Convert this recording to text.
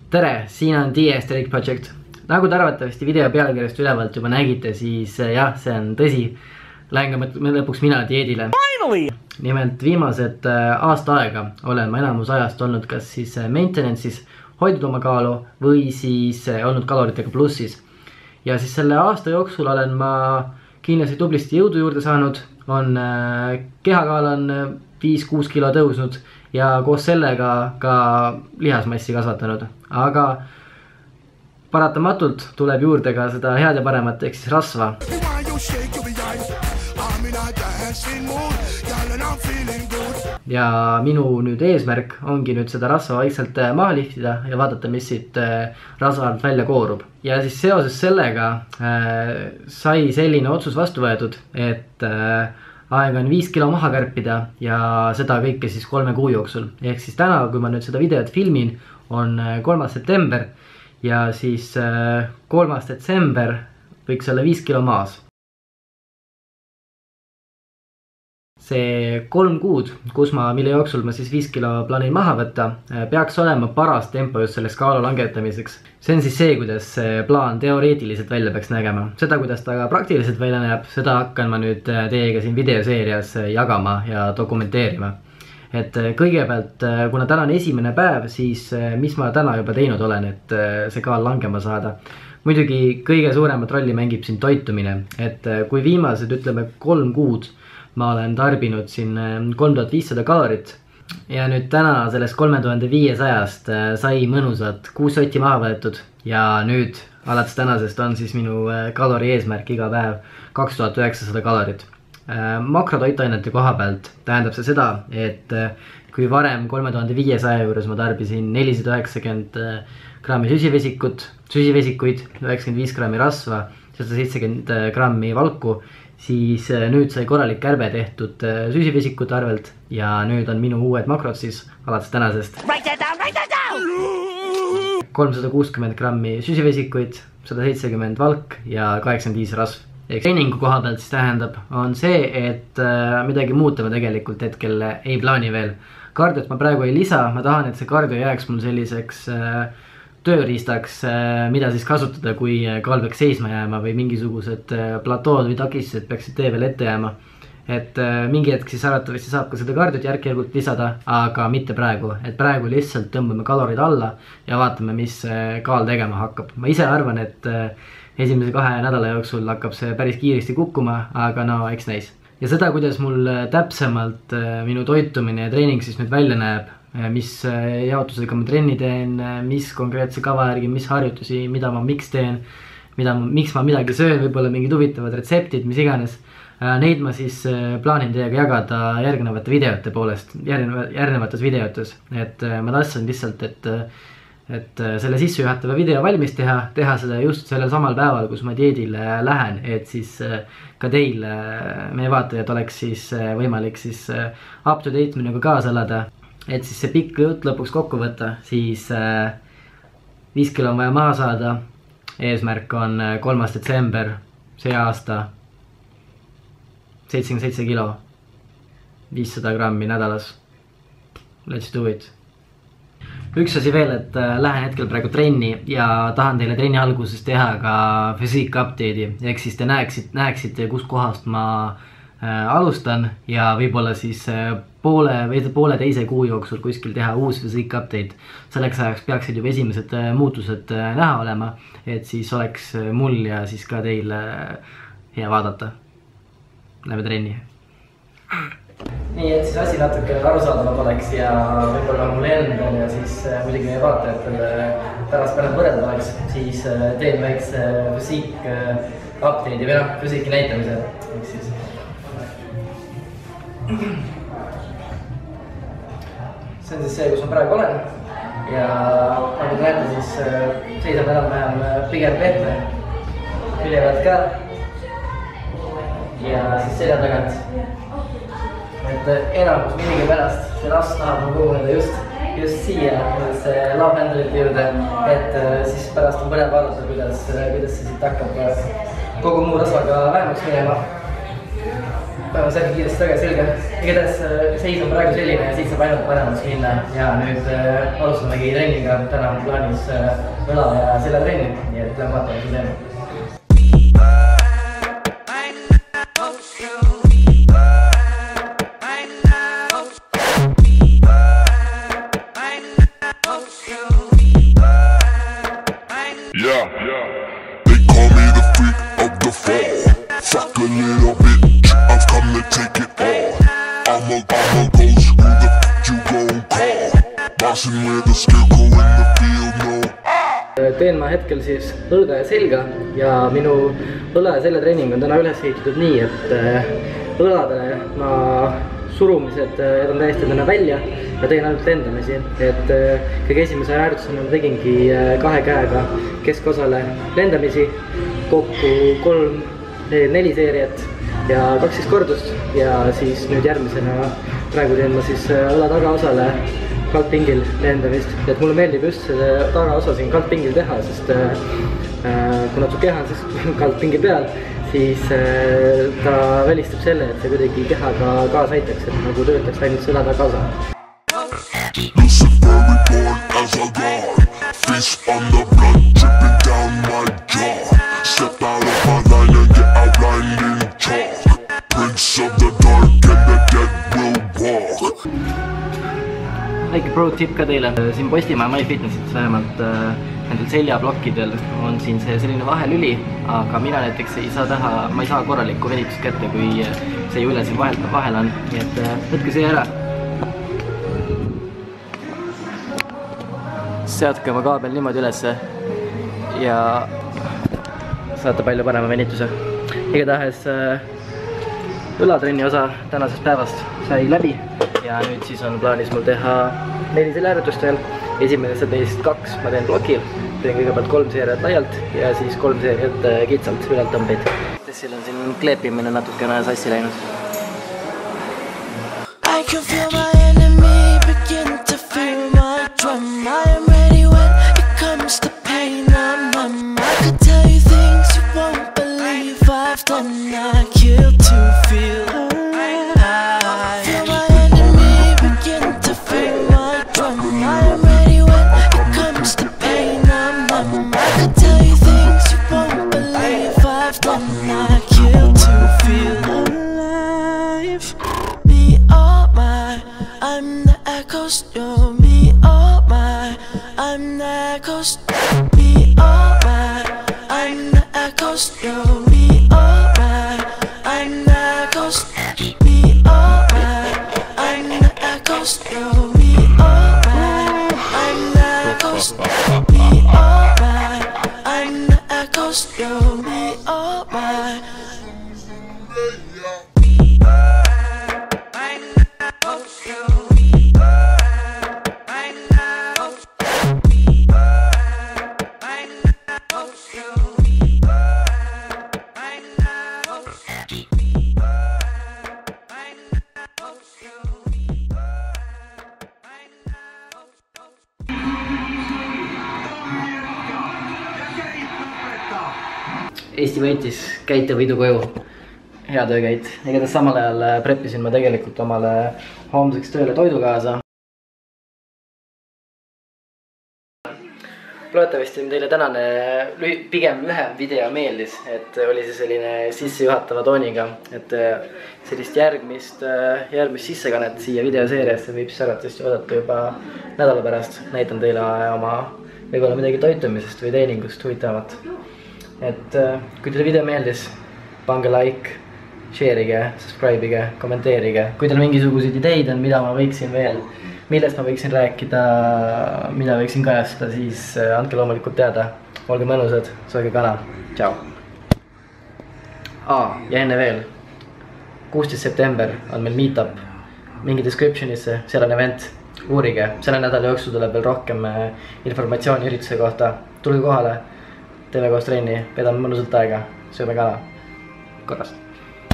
Tere, siin on D-Aesthetic Project. Nagu te arvatavasti video pealkirjast ülevalt juba nägite, siis jah, see on tõsi. Lähen lõpuks mina dieedile. Nimelt viimased aasta aega olen ma enamus ajast olnud kas siis maintenance'is, hoidnud oma kaalu või siis olnud kaloritega plussis. Ja siis selle aasta jooksul olen ma kindlasti tublisti jõudu juurde saanud. Kehakaal on 5-6 kilo tõusnud ja koos sellega ka lihasmassi kasvatanud. Aga paratamatult tuleb juurde ka seda head ja paremat ehk siis rasva. Ja minu nüüd eesmärk ongi nüüd seda rasva vaikselt maha lihtida ja vaadata, mis siit rasva alt välja koorub. Ja siis seoses sellega sai selline otsus vastu võetud, et aeg on 5 kilo maha kärpida ja seda kõike siis 3 kuu jooksul. Ehk siis täna, kui ma nüüd seda videot filmin, on 3. september ja siis 3. detsember võiks olla 5 kilo maas. See 3 kuud, mille jooksul ma siis 5 kilo plaanin maha võtta, peaks olema paras tempo just selleks kaalu langetamiseks. See on siis see, kuidas see plaan teoreetiliselt välja peaks nägema. Seda, kuidas ta praktiliselt välja näeb, seda hakkan ma nüüd teiega siin videoseerias jagama ja dokumenteerima. Et kõigepealt, kuna täna on esimene päev, siis mis ma täna juba teinud olen, et see kaal langema saada. Muidugi kõige suuremat rolli mängib siin toitumine, et kui viimased, ütleme 3 kuud, ma olen tarbinud siin 3500 kalorit ja nüüd täna sellest 3500-st sai mõnusalt 6 sotti maha võetud ja nüüd alates tänasest on siis minu kalori eesmärk iga päev 2900 kalorit. Makrotoitainete koha pealt tähendab see seda, et kui varem 3500 juures ma tarbisin 490 grammi süsivesikuid, 95 grammi rasva, 170 grammi valku, siis nüüd sai korralik kärbe tehtud süsivesikute arvelt ja nüüd on minu uued makrod siis alates tänasest 360 grammi süsivesikuid, 170 valk ja 85 rasv. Treeningu koha pealt siis tähendab on see, et midagi muuta ma tegelikult hetkel ei plaani veel. Kardiot ma praegu ei lisa, ma tahan, et see kardio jääks mul selliseks tööriistaks, mida siis kasutada, kui kaal peaks seisma jääma või mingisugused platood või takistused peaksid tee veel ette jääma. Et mingi hetk siis arvatavasti saab ka seda kardiot järk-järgult lisada, aga mitte praegu. Et praegu lihtsalt tõmbame kalorid alla ja vaatame, mis kaal tegema hakkab. Ma ise arvan, et esimese 2 nädala jooksul hakkab see päris kiiresti kukkuma, aga no eks näis. Ja seda, kuidas mul täpsemalt minu toitumine ja treening siis nüüd välja näeb, mis jaotusega ma trenni teen, mis konkreetse kava järgi, mis harjutusi, mida ma miks teen, miks ma midagi söön, võib-olla mingid huvitavad retseptid, mis iganes. Neid ma siis plaanin teiega jagada järgnevate videote poolest, järgnevates videotes. Et ma tahtsin lihtsalt, et selle sissejuhatava video valmis teha seda just sellel samal päeval, kus ma dieedile lähen, et siis ka teil, meie vaatajad, oleks siis võimalik siis up to date minuga kaasa elada. Et siis see pikk jutt lõpuks kokku võtta, siis 5 kilo on vaja maha saada. Eesmärk on 3. detsember see aasta 77 kilo, 500 grammi nädalas. Let's do it. Üks asi veel, et lähen hetkel praegu trenni ja tahan teile trenni alguses teha ka physique update'i. Ehk siis te näeksite, kus kohast ma alustan ja võib-olla siis poole teise kuu jooksul kuskil teha uus physique update. Selleks ajaks peaksid juba esimesed muutused näha olema, et siis oleks mul ja siis ka teil hea vaadata. Lähme trenni. Nii, et siis asi natuke arusaadavam oleks ja võib-olla mul endal ja siis muidugi meie vaatajatel pärast võrrelda oleks, siis teen väikse physique update'i või physique näitamise. See on siis see, kus ma praegu olen ja nagu te näete, siis seisab enam-vähem pigem pehme, külje pealt ka ja siis selja tagant. Et enamus millegi pärast see rasv tahab ma koguneda just siia, see love-handle'ite juurde, et siis pärast on põnev vaadata, kuidas see siit hakkab kogu muu rasvaga vähemaks minema. Päeva särgi kiiresti tagasi selga. Igatahes seis on praegu selline ja siit saab ainult paremaks minna. Ja nüüd alustamegi trenniga. Täna on plaanis õla ja selja trenni, nii et lähen vaatame, mis teeme. Yeah, they call me the freak of the fall. Fuck a little bitch, I've come to take it all. I'm a ghost, who the f*** you gon' call? Bossing with a scarecrow in the field, no. Teen ma hetkel siis õlga ja selga ja minu õla ja selja treening on täna üles ehitatud nii, et õladele ma surumised jätan täiesti täna välja ja teen ainult lendamisi, et kõige esimese harjutusena ma tegingi 2 käega keskosale lendamisi, kokku 4 seeriat ja 12 kordust ja siis nüüd järgmisena praegu teen ma siis õla tagaosale kaldpingil lendamist, et mulle meeldib just selle tagaosa siin kaldpingil teha, sest kuna su keha on siis kaldpingi peal, siis ta välistab selle, et see kuidagi kehaga kaasa aitaks, et nagu töötaks ainult seda tagaosa. Lucifer reborn as a god, fist on the blood dripping down my jaw. Step out of my line and get outlined in chalk. Prince of the dark and the dead will walk. Väike pro tip ka teile. Siin Postimaja MyFitnessis vähemalt nendel seljablokkidel on siin see selline vahelüli, aga mina näiteks ei saa teha, ma ei saa korralikku venitust kätte, kui see üle siin vahel on, nii et võtke see ära. Seadke oma kaabel niimoodi ülesse ja saate palju parema venituse. Igatahes õlatrenni osa tänasest päevast sai läbi ja nüüd siis on plaanis mul teha 4 seljaharjutust veel. Esimesest neist 2 ma teen blokil, teen kõigepealt 3 seeriat laialt ja siis 3 seeriat kitsalt ülalt tõmbeid. Tessil on siin kleepimine natukene sassi läinud. I can feel my enemy begin to feel my drum. I am ready when it comes to pain. I'm numb. I could tell you things you won't believe I've done. I kill to feel alive. Feel my enemy begin to feel my drum. I am ready when it comes to pain. I'm numb. I could tell you things you won't believe I've done. I kill to feel alive. Me, oh my, I'm the echoes. You're me, oh my, I'm the echoes. Me, oh my, I'm the echoes. You're me, oh my, I'm the echoes. Me, oh my, I'm the echoes. You're me, oh my, I'm the echoes. Me, oh my, I'm the echoes. You're me, oh my. Eesti võitis, käite võidu koju. Hea töökäit. Igatahes samal ajal preppisin ma tegelikult omale homseks tööle toidu kaasa. Loodetavasti teile tänane pigem lühem video meeldis, et oli see selline sissejuhatava tooniga, et sellist järgmist sissekannet siia videoseeriasse võib siis arvatavasti oodata juba nädala pärast. Näitan teile oma võib-olla midagi toitumisest või teeningust huvitavat. Et kui teile video meeldis, pange like, share'ige, subscribe'ige, kommenteerige. Kui teil mingisuguseid ideid on, mida ma võiksin veel, millest ma võiksin rääkida, mida võiksin kajastada, siis andke loomulikult teada. Olge mõnusad, sööge kana. Tšau. Ja enne veel. 16. september on meil meetup. Mingi descriptionisse, seal on event. Uurige, selle nädala jooksul tuleb veel rohkem informatsiooni ürituse kohta. Tulge kohale. Teeme koos trenni, peedame mõnusalt aega, sööme kana. Korras.